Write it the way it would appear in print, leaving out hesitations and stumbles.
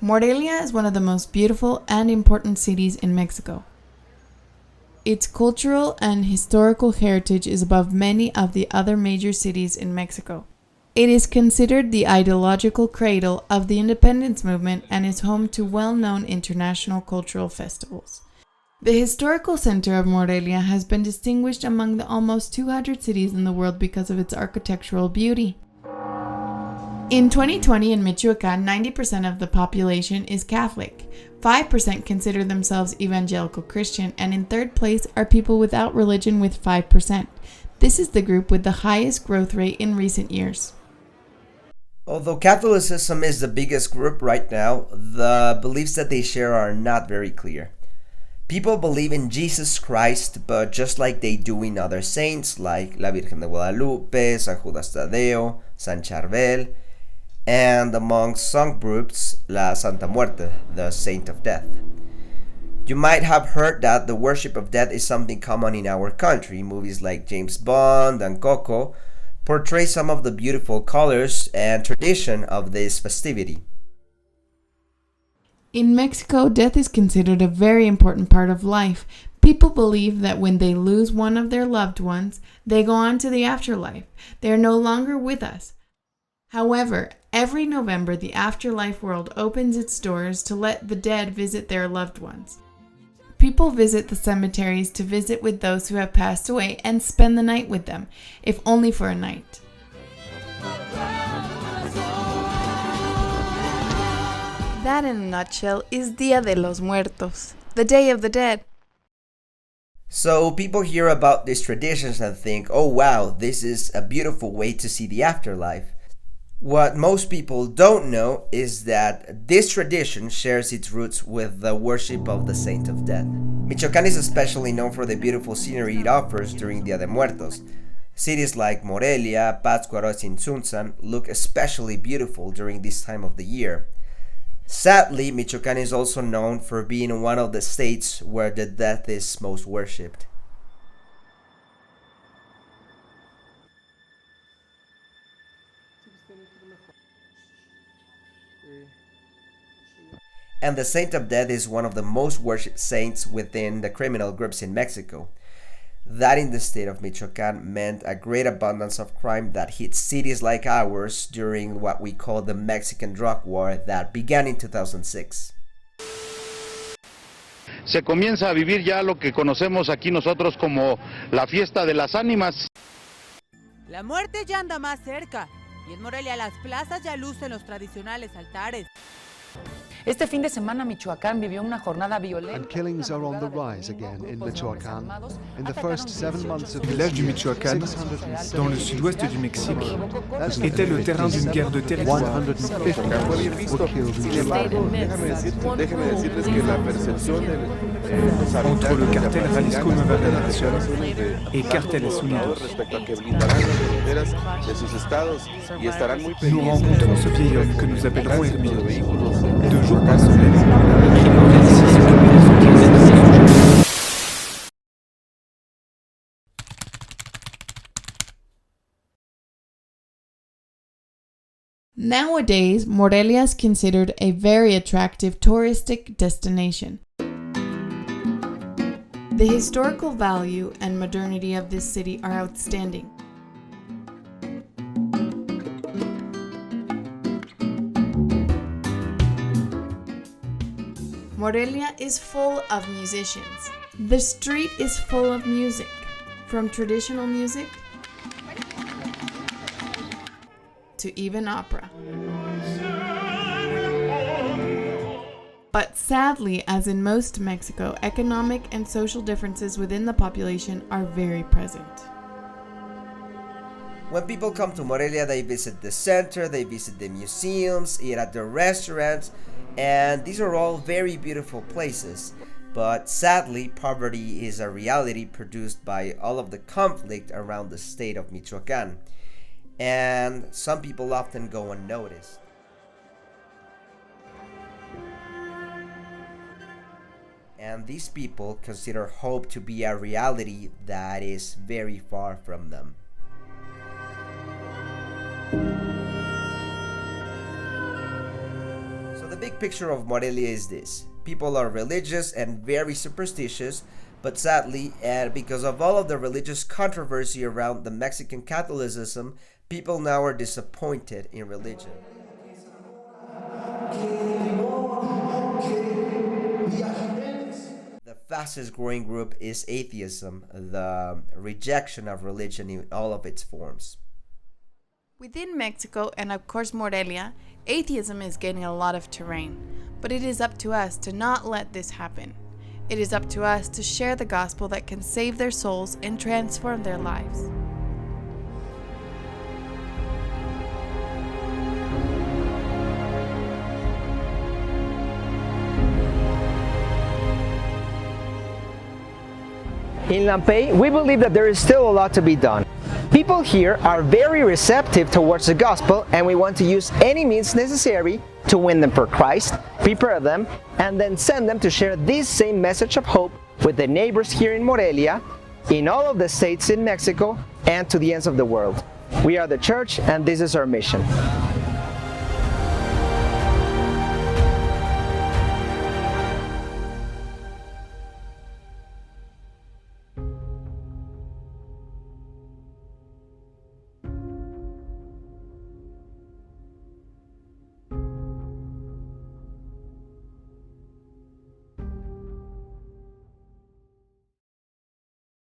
Morelia is one of the most beautiful and important cities in Mexico. Its cultural and historical heritage is above many of the other major cities in Mexico. It is considered the ideological cradle of the independence movement and is home to well-known international cultural festivals. The historical center of Morelia has been distinguished among the almost 200 cities in the world because of its architectural beauty. In 2020 in Michoacán, 90% of the population is Catholic, 5% consider themselves evangelical Christian, and in third place are people without religion with 5%. This is the group with the highest growth rate in recent years. Although Catholicism is the biggest group right now, the beliefs that they share are not very clear. People believe in Jesus Christ, but just like they do in other saints like La Virgen de Guadalupe, San Judas Tadeo, San Charbel, and among some groups, La Santa Muerte, the Saint of Death. You might have heard that the worship of death is something common in our country. Movies like James Bond and Coco portray some of the beautiful colors and tradition of this festivity. In Mexico, death is considered a very important part of life. People believe that when they lose one of their loved ones, they go on to the afterlife. They are no longer with us. However, every November, the afterlife world opens its doors to let the dead visit their loved ones. People visit the cemeteries to visit with those who have passed away and spend the night with them, if only for a night. That in a nutshell is Día de los Muertos, the Day of the Dead. So people hear about these traditions and think, oh wow, this is a beautiful way to see the afterlife. What most people don't know is that this tradition shares its roots with the worship of the Saint of Death. Michoacán is especially known for the beautiful scenery it offers during Dia de Muertos. Cities like Morelia, Pátzcuaro, and Tzintzuntzan look especially beautiful during this time of the year. Sadly, Michoacán is also known for being one of the states where the death is most worshipped. And the Saint of Death is one of the most worshipped saints within the criminal groups in Mexico. That in the state of Michoacán meant a great abundance of crime that hit cities like ours during what we call the Mexican Drug War that began in 2006. Se comienza a vivir ya lo que conocemos aquí nosotros como la fiesta de las ánimas. La muerte ya anda más cerca y en Morelia las plazas ya lucen los tradicionales altares. Este fin de semana Michoacán vivió una jornada violenta. And killings are on the rise again in Michoacán. In the first 7 months of Le village du Michoacán, dans le sud-ouest du Mexique, était le terrain d'une guerre de territoire. 150 were killed in July. Entre le cartel Jalisco Nueva Generación et carteles unidos. Nous rencontrons ce vieil homme que nous appellerons Hermine. 2 jours par semaine, le crime organisé s'occupait des organisations. Nowadays, Morelia is considered a very attractive touristic destination. The historical value and modernity of this city are outstanding. Morelia is full of musicians. The street is full of music, from traditional music to even opera. But sadly, as in most Mexico, economic and social differences within the population are very present. When people come to Morelia, they visit the center, they visit the museums, eat at the restaurants, and these are all very beautiful places. But sadly, poverty is a reality produced by all of the conflict around the state of Michoacán, and some people often go unnoticed. And these people consider hope to be a reality that is very far from them. So the big picture of Morelia is this. People are religious and very superstitious, but sadly, and because of all of the religious controversy around the Mexican Catholicism, people now are disappointed in religion. The fastest growing group is atheism, the rejection of religion in all of its forms. Within Mexico and of course Morelia, atheism is gaining a lot of terrain, but it is up to us to not let this happen. It is up to us to share the gospel that can save their souls and transform their lives. In Lampei, we believe that there is still a lot to be done. People here are very receptive towards the gospel, and we want to use any means necessary to win them for Christ, prepare them, and then send them to share this same message of hope with the neighbors here in Morelia, in all of the states in Mexico, and to the ends of the world. We are the church, and this is our mission.